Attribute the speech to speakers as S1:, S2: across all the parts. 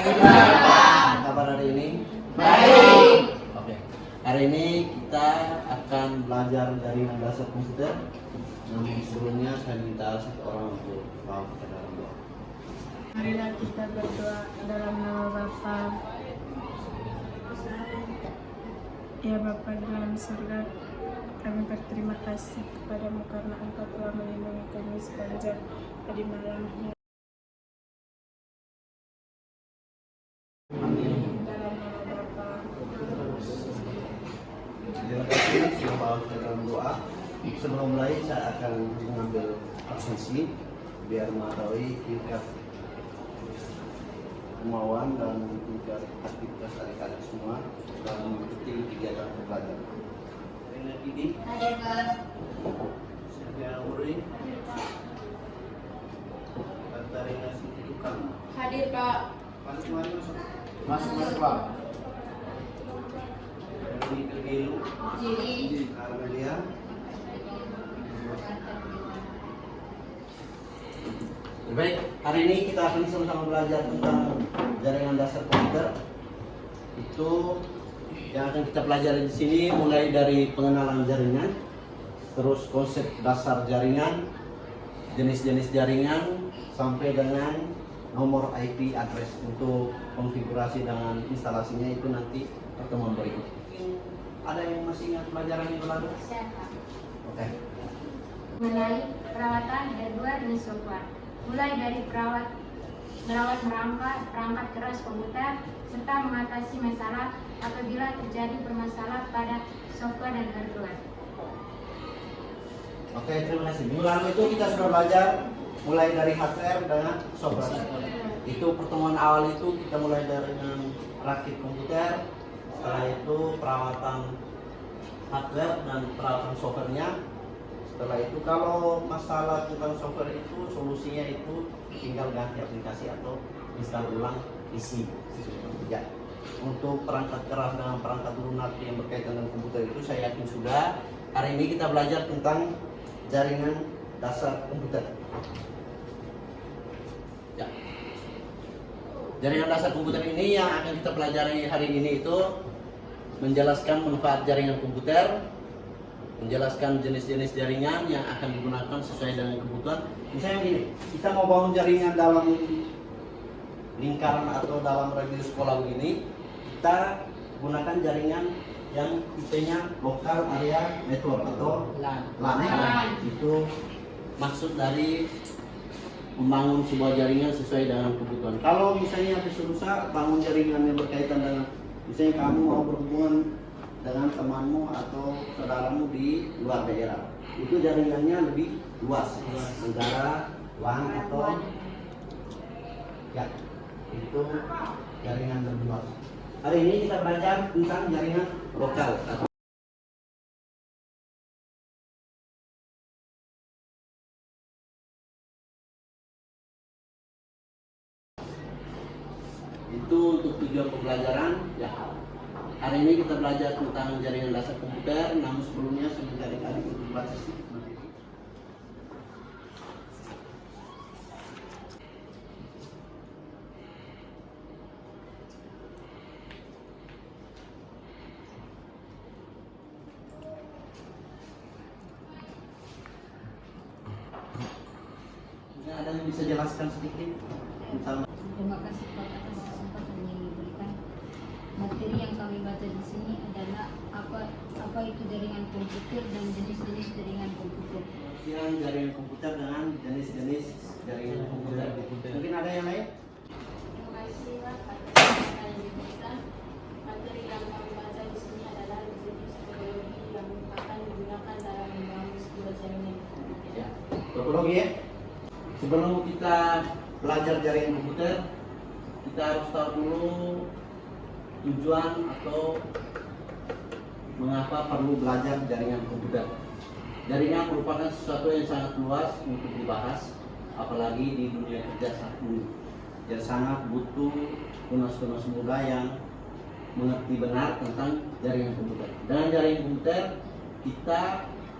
S1: Apa kabar hari ini?
S2: Baik.
S1: Oke. Hari ini kita akan belajar dari dasar komputer. Namun sebelumnya saya minta satu orang untuk bawa kita dalam doa.
S3: Marilah kita berdoa dalam nama Bapa. Ya Bapa di dalam surga, kami berterima kasih kepadamu karena Engkau telah melindungi kami sepanjang tadi malam. Dalam nama Bapa.
S1: Terima kasih sudah bawa kita dalam doa. Sebelum mulai saya akan mengambil absensi biar mengetahui tingkat kemauan dan tingkat aktivitas dari kalian semua dalam mengikuti kegiatan belajar. Dengan ini,
S2: Hadir Pak.
S1: saya Uri, Katarina Siti Tukang.
S2: Hadir Pak.
S1: Masuk Pak. Ini Kegilu,
S2: Jadi.
S1: Armelia. Baik, hari ini kita akan sama-sama belajar tentang jaringan dasar komputer. Itu yang akan kita pelajari di sini mulai dari pengenalan jaringan, terus konsep dasar jaringan, jenis-jenis jaringan, sampai dengan nomor IP address untuk konfigurasi dan instalasinya itu nanti pertemuan berikut. Ada yang masih ingat pelajaran yang lalu?
S2: Siapa?
S1: Oke.
S2: Mengenai perawatan hardware dan software, mulai dari merawat perangkat keras komputer, serta mengatasi masalah apabila terjadi permasalahan pada software dan hardware.
S1: Oke, terima kasih. Minggu lalu itu kita sudah belajar mulai dari hardware dengan software. Itu pertemuan awal itu kita mulai dengan rakit komputer, setelah itu perawatan hardware dan perawatan softwarenya. Setelah itu kalau masalah tentang software itu solusinya itu tinggal ganti aplikasi atau install ulang isi. Ya. Untuk perangkat keras dan perangkat lunak yang berkaitan dengan komputer itu saya yakin sudah. Hari ini kita belajar tentang jaringan dasar komputer. Ya. Jaringan dasar komputer ini yang akan kita pelajari hari ini itu menjelaskan manfaat jaringan komputer, menjelaskan jenis-jenis jaringan yang akan digunakan sesuai dengan kebutuhan. Misalnya gini, kita mau bangun jaringan dalam lingkaran atau dalam radius sekolah begini, kita gunakan jaringan yang tipenya lokal area network atau LAN. Itu maksud dari membangun sebuah jaringan sesuai dengan kebutuhan. Kalau misalnya bisa bangun jaringan yang berkaitan dengan misalnya kamu mau berhubungan dengan temanmu atau saudaramu di luar daerah, itu jaringannya lebih luas, negara, LAN atau ya itu jaringan lebih luas. Hari ini kita belajar tentang jaringan lokal. Itu untuk tujuan pembelajaran ya. Hari ini kita belajar tentang jaringan dasar komputer, namun sebelumnya saya minta adik-adik untuk baca sedikit materi. Ada yang bisa jelaskan sedikit tentang
S4: Terima kasih Pak atas kesempatan yang diberikan. Materi yang kami baca di sini adalah apa itu jaringan komputer dan jenis-jenis jaringan komputer.
S1: jaringan komputer dengan jenis-jenis jaringan komputer. Mungkin ada yang lain?
S3: Terima kasih Pak atas kesempatan yang diberikan. Materi yang kami baca di sini adalah jenis teknologi yang akan digunakan dalam membangun sebuah jaringan komputer.
S1: Ya. Topologi ya. Sebelum kita belajar jaringan komputer, kita harus tahu dulu tujuan atau mengapa perlu belajar jaringan komputer. Jaringan merupakan sesuatu yang sangat luas untuk dibahas, apalagi di dunia kerja saat ini. Jadi sangat butuh tunas-tunas muda yang mengerti benar tentang jaringan komputer. Dengan jaringan komputer, kita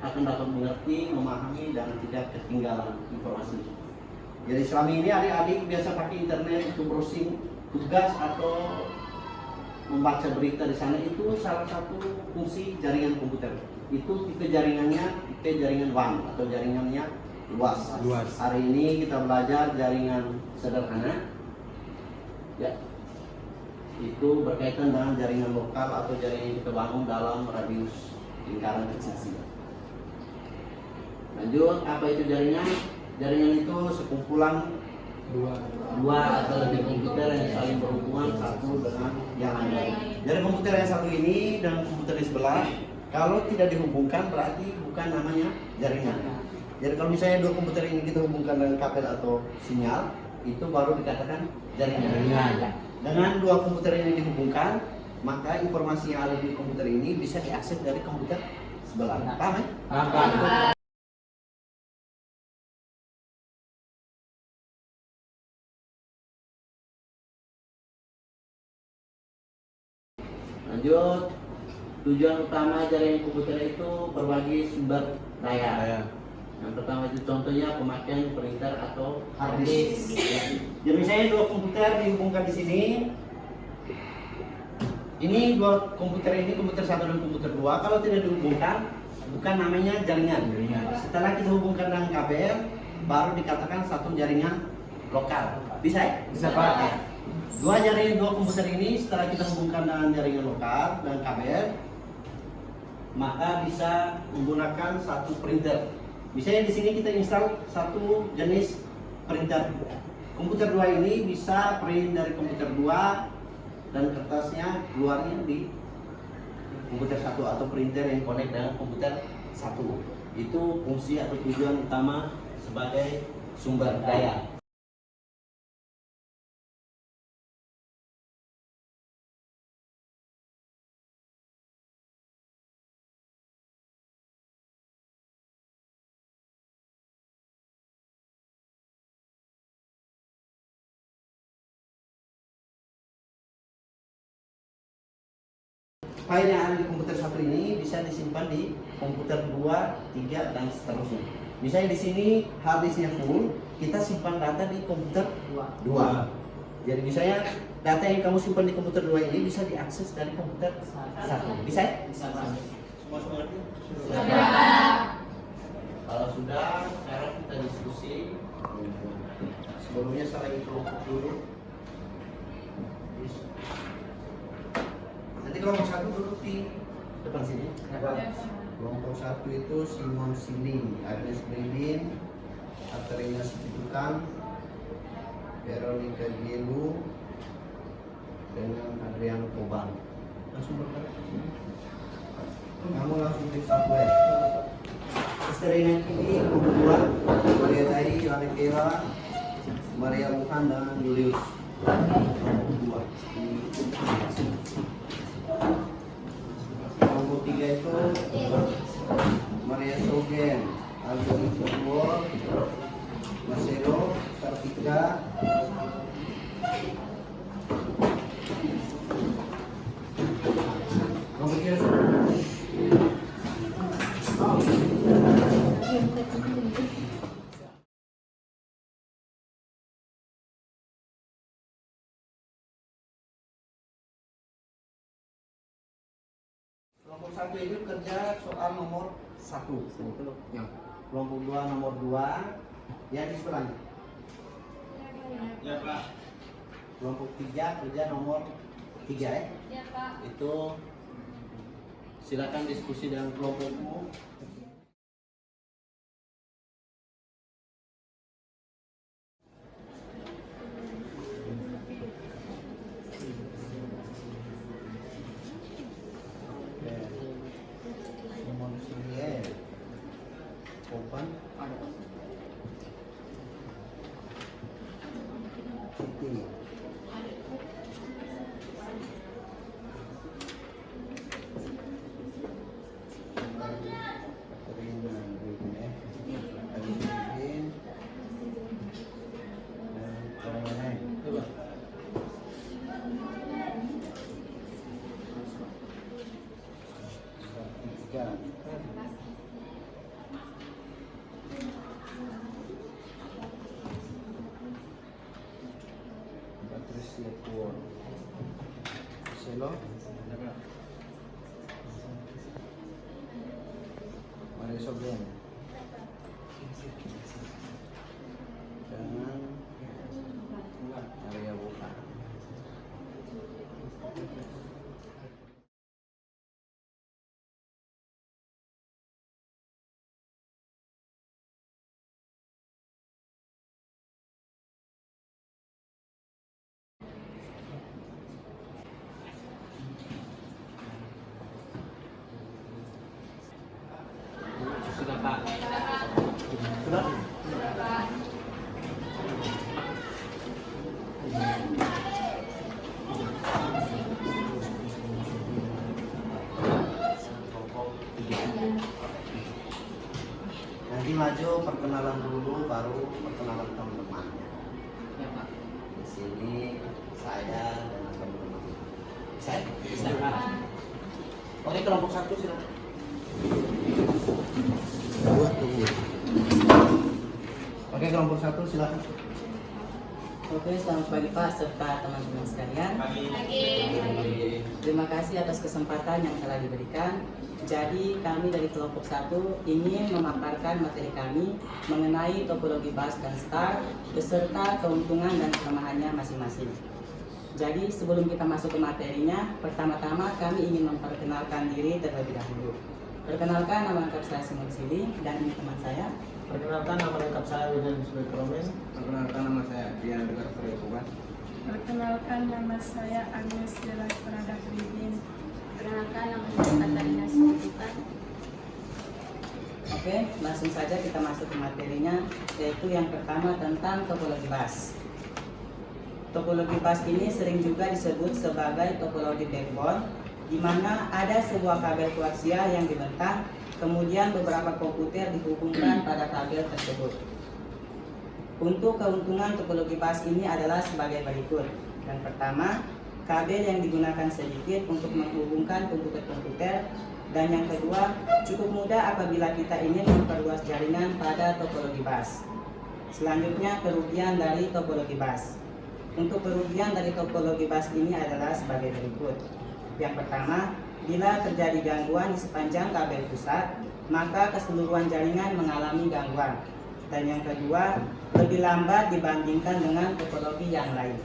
S1: akan dapat mengerti, memahami, dan tidak ketinggalan informasi. Jadi selama ini adik-adik biasa pakai internet untuk browsing tugas atau membaca berita di sana, itu salah satu fungsi jaringan komputer. Itu tipe jaringannya tipe jaringan WAN atau jaringannya luas. Hari ini kita belajar jaringan sederhana. Ya. Itu berkaitan dengan jaringan lokal atau jaringan yang kita bangun dalam radius lingkaran kecil. Lanjut, apa itu jaringan? Jaringan itu sekumpulan dua atau lebih komputer yang saling berhubungan satu dengan yang lain. Jadi komputer yang satu ini dan komputer di sebelah, kalau tidak dihubungkan berarti bukan namanya jaringan. Jadi kalau misalnya dua komputer ini kita hubungkan dengan kabel atau sinyal, itu baru dikatakan jaringan. Dengan dua komputer ini dihubungkan, maka informasi yang ada di komputer ini bisa diakses dari komputer sebelah. Paham ya? Paham. Lanjut, tujuan utama jaringan komputer itu berbagi sumber daya. Yang pertama itu contohnya pemakaian printer atau hard disk. Jadi misalnya dua komputer dihubungkan di sini. Ini dua komputer ini, komputer satu dan komputer dua. Kalau tidak dihubungkan, bukan namanya jaringan. Setelah kita hubungkan dengan kabel, baru dikatakan satu jaringan lokal. Bisa ya? Bisa Pak. Dua komputer ini setelah kita hubungkan dengan jaringan lokal dan kabel, maka bisa menggunakan satu printer. Misalnya di sini kita install satu jenis printer. Komputer dua ini bisa print dari komputer dua dan kertasnya keluarnya di komputer satu atau printer yang connect dengan komputer satu. Itu fungsi atau tujuan utama sebagai sumber daya. File yang ada di komputer satu ini bisa disimpan di komputer 2, 3 dan seterusnya. Misalnya di sini hard disknya full, kita simpan data di komputer 2. Jadi misalnya data yang kamu simpan di komputer 2 ini bisa diakses dari komputer 1. Bisa ya? Bisa. Semua mengerti? Sudah. Kalau sudah, sekarang kita diskusi. Sebelumnya saya kelompok dulu. Nanti kelompok satu duduk di depan sini. Kelompok satu itu Simon Siling, Agnes Brilin, Katerina Situkan, Veronica Gielu, dengan Adrian Koban. Langsung bergerak. Kamu langsung di software. Eksperimen ini kedua Maria Tari, Yohane Kera, Maria Wuhan dan Julius. Kedua. Kelompok tiga itu Maria Sogen, Alvin Sokor, Marcelo, Sartika, kelompok tiga kelompok satu itu kerja soal nomor 1. Kelompok 2 nomor 2 ya di sebelahnya. Ya Pak. Kelompok 3 kerja nomor 3 ya.
S3: Ya Pak.
S1: Itu silakan diskusi dengan kelompokmu. Open. Siti. Word. Selo. Mari sobrang. Jangan area buka. Sudah Pak. Sudah. Nanti maju perkenalan dulu, baru perkenalan teman-temannya.
S5: Ya Pak.
S1: Di sini saya dan teman-teman. Saya. Oke, kelompok 1 silakan. Oke, kelompok 1 silakan.
S5: Oke, selamat pagi Pak serta teman-teman sekalian. Terima kasih atas kesempatan yang telah diberikan. Jadi kami dari kelompok 1 ingin memaparkan materi kami mengenai topologi bus dan star beserta keuntungan dan kelemahannya masing-masing. Jadi sebelum kita masuk ke materinya, pertama-tama kami ingin memperkenalkan diri terlebih dahulu. Perkenalkan, nama lengkap saya Simon Sili dan ini teman saya.
S1: Perkenalkan, nama lengkap saya William Subekromen. Perkenalkan, nama saya Dian Degar Freekuban.
S6: Perkenalkan, nama saya Agnes Delas Prada Pridin.
S3: Perkenalkan, nama saya Katarina Sibukan.
S5: Oke, langsung saja kita masuk ke materinya, yaitu yang pertama tentang topologi bus. Topologi bus ini sering juga disebut sebagai topologi backbone, di mana ada sebuah kabel koaksial yang dibentang, kemudian beberapa komputer dihubungkan pada kabel tersebut. Untuk keuntungan topologi bus ini adalah sebagai berikut. Yang pertama, kabel yang digunakan sedikit untuk menghubungkan komputer-komputer, dan yang kedua, cukup mudah apabila kita ingin memperluas jaringan pada topologi bus. Selanjutnya, kerugian dari topologi bus. Untuk kerugian dari topologi bus ini adalah sebagai berikut. Yang pertama, bila terjadi gangguan di sepanjang kabel pusat, maka keseluruhan jaringan mengalami gangguan. Dan yang kedua, lebih lambat dibandingkan dengan topologi yang lain.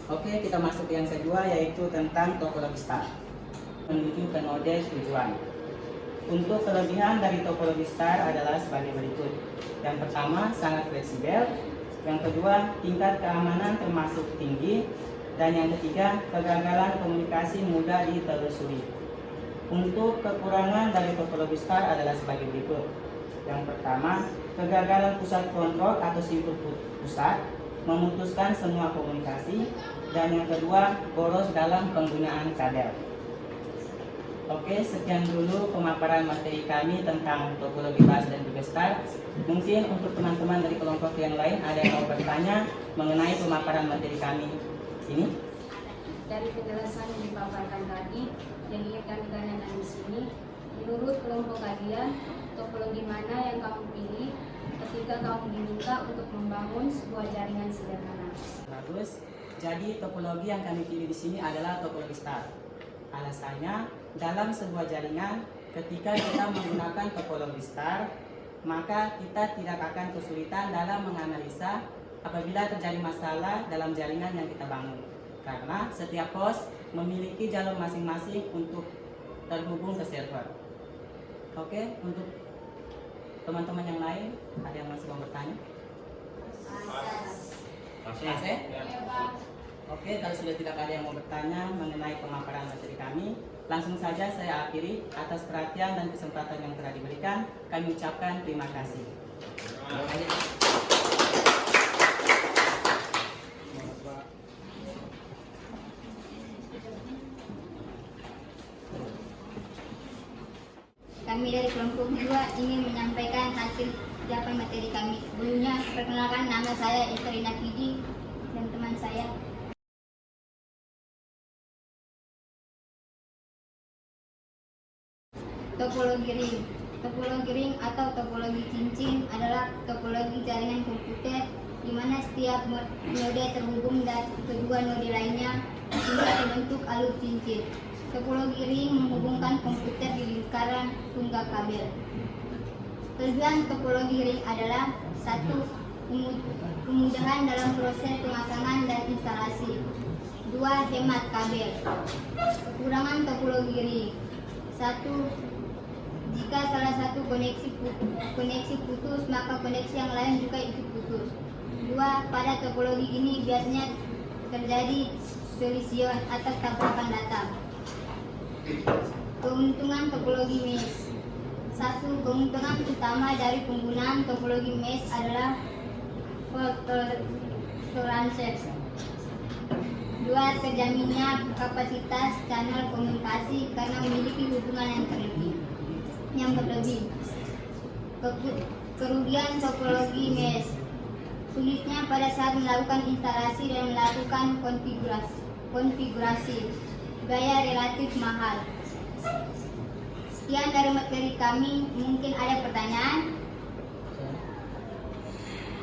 S5: Oke, kita masuk ke yang kedua, yaitu tentang topologi star menuju ke node tujuan. Untuk kelebihan dari topologi star adalah sebagai berikut. Yang pertama, sangat fleksibel. Yang kedua, tingkat keamanan termasuk tinggi. Dan yang ketiga, kegagalan komunikasi mudah ditelusuri. Untuk kekurangan dari topologi star adalah sebagai berikut. Yang pertama, kegagalan pusat kontrol atau simpul pusat memutuskan semua komunikasi. Dan yang kedua, boros dalam penggunaan kabel. Oke, sekian dulu pemaparan materi kami tentang topologi bus dan juga star. Mungkin untuk teman-teman dari kelompok yang lain ada yang mau bertanya mengenai pemaparan materi kami ini?
S4: Dari penjelasan yang dipaparkan tadi, yang ingin kami tanyakan di sini, menurut kelompok kalian, topologi mana yang kamu pilih ketika kamu diminta untuk membangun sebuah jaringan sederhana?
S5: Bagus. Jadi topologi yang kami pilih di sini adalah topologi star. Alasannya, dalam sebuah jaringan, ketika kita menggunakan topologi star, maka kita tidak akan kesulitan dalam menganalisa apabila terjadi masalah dalam jaringan yang kita bangun. Karena setiap host memiliki jalur masing-masing untuk terhubung ke server. Oke, untuk teman-teman yang lain, ada yang masih mau bertanya? Masih? Oke, kalau sudah tidak ada yang mau bertanya mengenai pemaparan materi kami, langsung saja saya akhiri. Atas perhatian dan kesempatan yang telah diberikan, kami ucapkan terima kasih.
S4: Kami dari kelompok 2 ingin menyampaikan hasil ucapan materi kami. Sebelumnya, perkenalkan, nama saya Esterina Pidi dan teman saya. Topologi ring. Topologi ring atau topologi cincin adalah topologi jaringan komputer di mana setiap node terhubung dan kedua node lainnya sehingga terbentuk alur cincin. Topologi ring menghubungkan komputer di lingkaran tunggal kabel. Kelebihan topologi ring adalah: 1. Kemudahan dalam proses pemasangan dan instalasi. 2. Hemat kabel. Kekurangan topologi ring: 1. Jika salah satu koneksi putus, maka koneksi yang lain juga ikut putus. 2. Pada topologi ini biasanya terjadi kolisi atau tabrakan data. Keuntungan topologi mesh. 1. Keuntungan utama dari penggunaan topologi mesh adalah fault tolerance. 2. Terjaminnya kapasitas channel komunikasi karena memiliki hubungan yang berlebih. Kerugian topologi mesh: sulitnya pada saat melakukan instalasi dan melakukan konfigurasi. Biaya relatif mahal. Sekian dari materi kami, mungkin ada pertanyaan?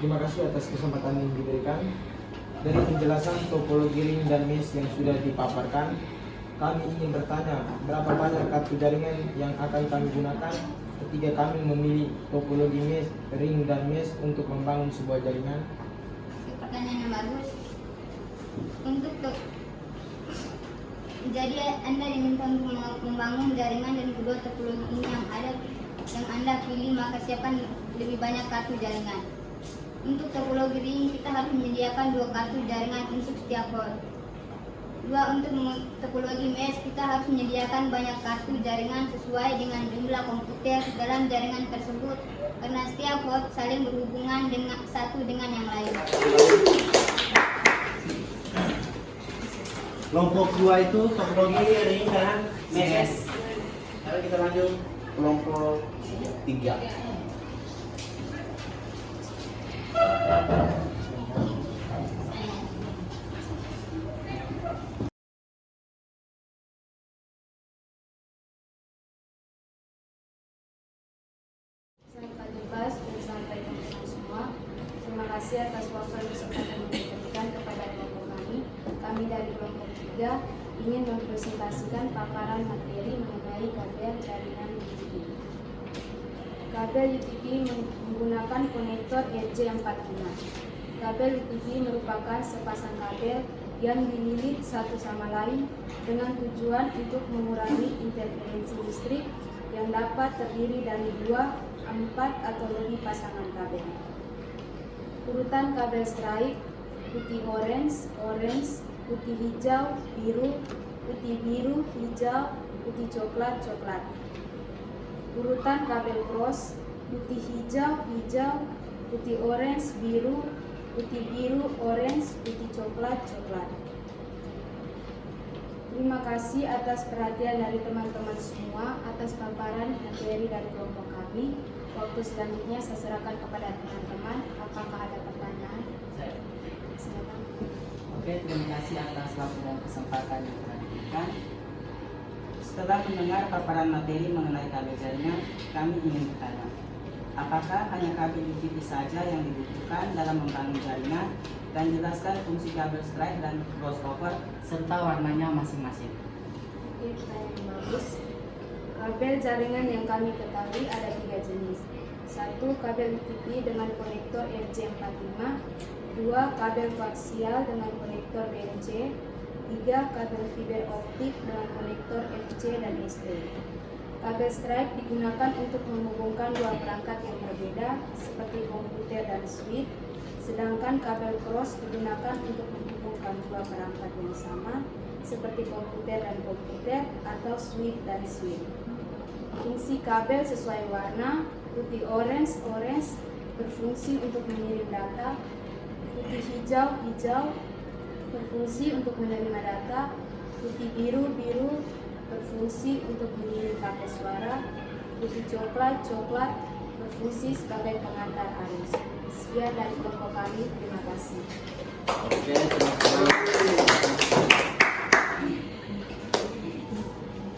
S7: Terima kasih atas kesempatan yang diberikan. Dari penjelasan topologi ring dan mesh yang sudah dipaparkan, kami ingin bertanya berapa banyak kartu jaringan yang akan kami gunakan ketika kami memilih topologi mesh, ring dan mesh untuk membangun sebuah jaringan.
S4: Pertanyaan yang bagus. Jadi Anda diminta untuk membangun jaringan dan kedua topologi ini yang Anda pilih, maka siapkan lebih banyak kartu jaringan. Untuk topologi ring, kita harus menyediakan 2 kartu jaringan untuk setiap port. 2. Untuk topologi mesh, kita harus menyediakan banyak kartu jaringan sesuai dengan jumlah komputer dalam jaringan tersebut, karena setiap port saling berhubungan satu dengan yang lain.
S1: Kelompok 2 itu topologi ring dan mesh. Sekarang kita lanjut kelompok 3.
S4: Selamat bebas sampai teman-teman semua. Terima kasih atas waktu dan kesempatan yang diberikan kepada kelompok kami. Kami dari kelompok 3 ingin mempresentasikan paparan materi mengenai kabel jaringan UTP. Kabel UTP menggunakan konektor RJ45. Kabel UTP merupakan sepasang kabel yang dililit satu sama lain dengan tujuan untuk mengurangi interferensi listrik yang dapat terdiri dari 2, 4 atau lebih pasangan kabel. Urutan kabel stripe: putih orange, putih hijau, biru, putih biru, hijau, putih coklat, coklat. Urutan kabel cross: putih hijau, hijau, putih orange, biru, putih biru, orange, putih coklat, coklat. Terima kasih atas perhatian dari teman-teman semua atas paparan materi dari kelompok kami. Waktu selanjutnya saya serahkan kepada teman-teman. Apakah ada pertanyaan? Silakan.
S5: Oke, terima kasih atas waktu dan kesempatan yang telah diberikan. Setelah mendengar paparan materi mengenai kabel jaringan, kami ingin bertanya, apakah hanya kabel UTP saja yang dibutuhkan dalam membangun jaringan, dan jelaskan fungsi kabel stripe dan crossover serta warnanya masing-masing.
S4: Oke, pertanyaan yang bagus. Kabel jaringan yang kami ketahui ada 3 jenis. 1. Kabel UTP dengan konektor RJ45. 2. Kabel koaksial dengan konektor BNC. 3. Kabel fiber optik dengan konektor FC dan ST. Kabel stripe digunakan untuk menghubungkan 2 perangkat yang berbeda seperti komputer dan switch, sedangkan kabel cross digunakan untuk menghubungkan 2 perangkat yang sama seperti komputer dan komputer atau switch dan switch. Fungsi kabel sesuai warna: putih orange berfungsi untuk mengirim data, putih hijau berfungsi untuk menerima data, putih biru berfungsi untuk mengirim paket suara, putih coklat berfungsi sebagai pengantar arus. Sekian dari kelompok kami, terima kasih.
S1: Oke, terima kasih.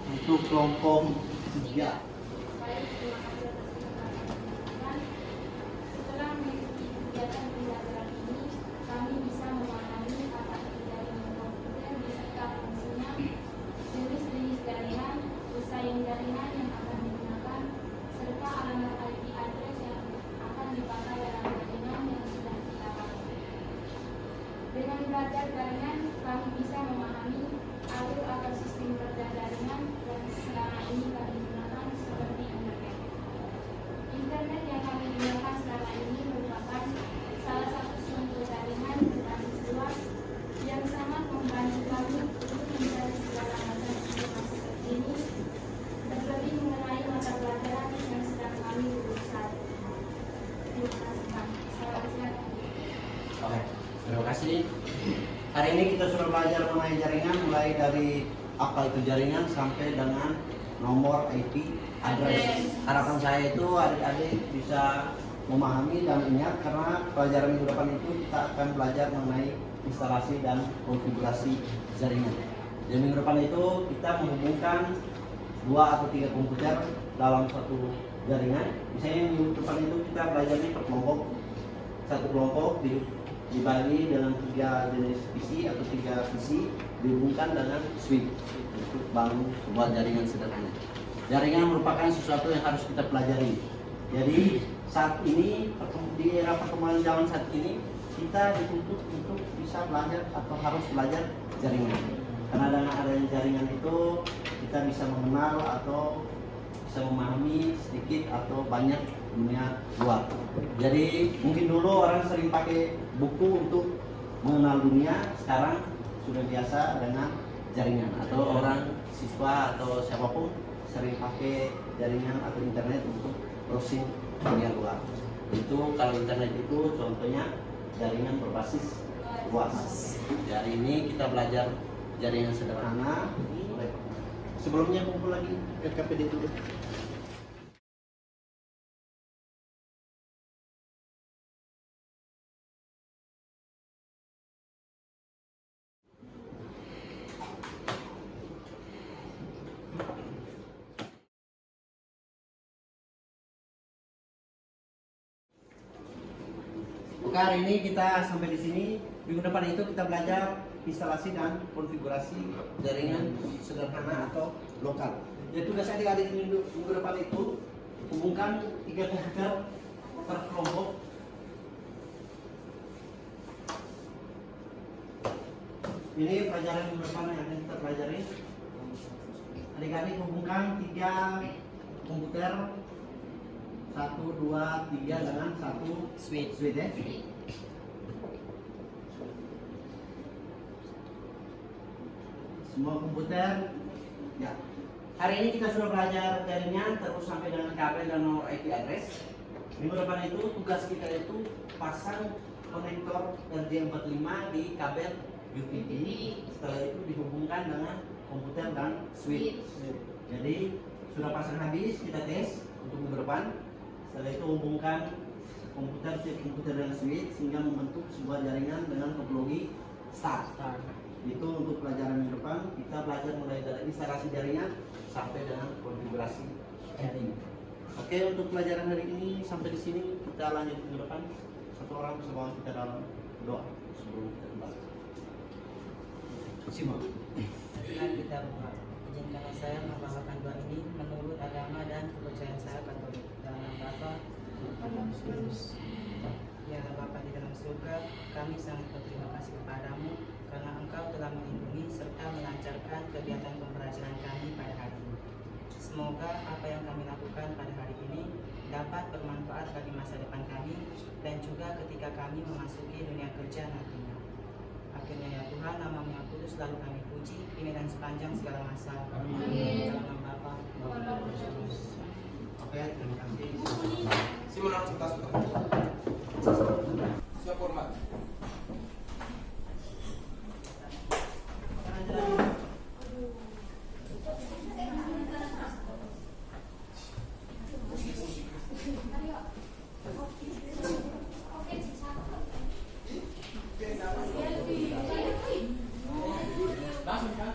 S1: Untuk kelompok 3.
S3: Setelah mengikuti kegiatan pembelajaran ini,
S1: ini kita sudah belajar mengenai jaringan, mulai dari apa itu jaringan sampai dengan nomor IP address. Harapan saya itu adik-adik bisa memahami dan ingat, karena pelajaran minggu depan itu kita akan belajar mengenai instalasi dan konfigurasi jaringan. Di minggu depan itu kita menghubungkan 2 atau 3 komputer dalam satu jaringan. Misalnya minggu depan itu kita belajarnya per kelompok. Satu kelompok dibagi dengan 3 jenis PC atau 3 PC dihubungkan dengan switch untuk bangun sebuah jaringan sederhana. Jaringan merupakan sesuatu yang harus kita pelajari. Jadi saat ini di era perkembangan zaman saat ini kita dituntut untuk bisa belajar atau harus belajar jaringan. Karena dengan adanya jaringan itu kita bisa mengenal atau bisa memahami sedikit atau banyak dunia luar. Jadi mungkin dulu orang sering pakai buku untuk mengenal dunia, sekarang sudah biasa dengan jaringan, atau orang siswa atau siapapun sering pakai jaringan atau internet untuk browsing dunia luar. Itu kalau internet itu contohnya jaringan berbasis luas. Hari ini kita belajar jaringan sederhana. Sebelumnya kumpul lagi RKPD dulu. Oke, hari ini kita sampai di sini. Minggu depan itu kita belajar instalasi dan konfigurasi jaringan sederhana atau lokal. Jadi tugas adik-adik minggu depan itu hubungkan 3 komputer per kelompok. Ini pelajaran minggu depan yang akan kita pelajari. Adik-adik hubungkan 3 komputer 1, 2, 3 dengan 1 switch ya. Semua komputer ya. Hari ini kita sudah belajar jaringan terus sampai dengan kabel dan nomor IP address. Minggu depan itu tugas kita itu pasang konektor RJ45 di kabel UPP. Setelah itu dihubungkan dengan komputer dan switch. Jadi sudah pasang habis, kita tes untuk minggu depan. Setelah itu hubungkan komputer dan switch sehingga membentuk sebuah jaringan dengan topologi start. Itu untuk pelajaran minggu depan. Kita belajar mulai dari instalasi jaringan sampai dengan konfigurasi jaringan. Oke, untuk pelajaran hari ini sampai di sini. Kita lanjut minggu depan. Satu orang bisa bawa kita dalam doa sebelum kita kembali. Simon.
S5: Kita berdoa. Izinkanlah saya membawakan doa ini menurut agama dan kepercayaan saya Katolik. Dalam nama Bapa dan Roh Kudus. Ya Bapa di dalam surga, kami sangat berterima kasih kepadamu karena Engkau telah melindungi serta melancarkan kegiatan pembelajaran kami pada hari ini. Semoga apa yang kami lakukan pada hari ini dapat bermanfaat bagi masa depan kami dan juga ketika kami memasuki dunia kerja nantinya. Akhirnya ya Tuhan, nama-Mu yang kudus selalu kami puji kini dan sepanjang segala masa. Amin. Dalam nama Bapa dan Roh Kudus.
S1: Oke, terima kasih.
S7: Simon harus tas. Siap hormat. Langsung kan?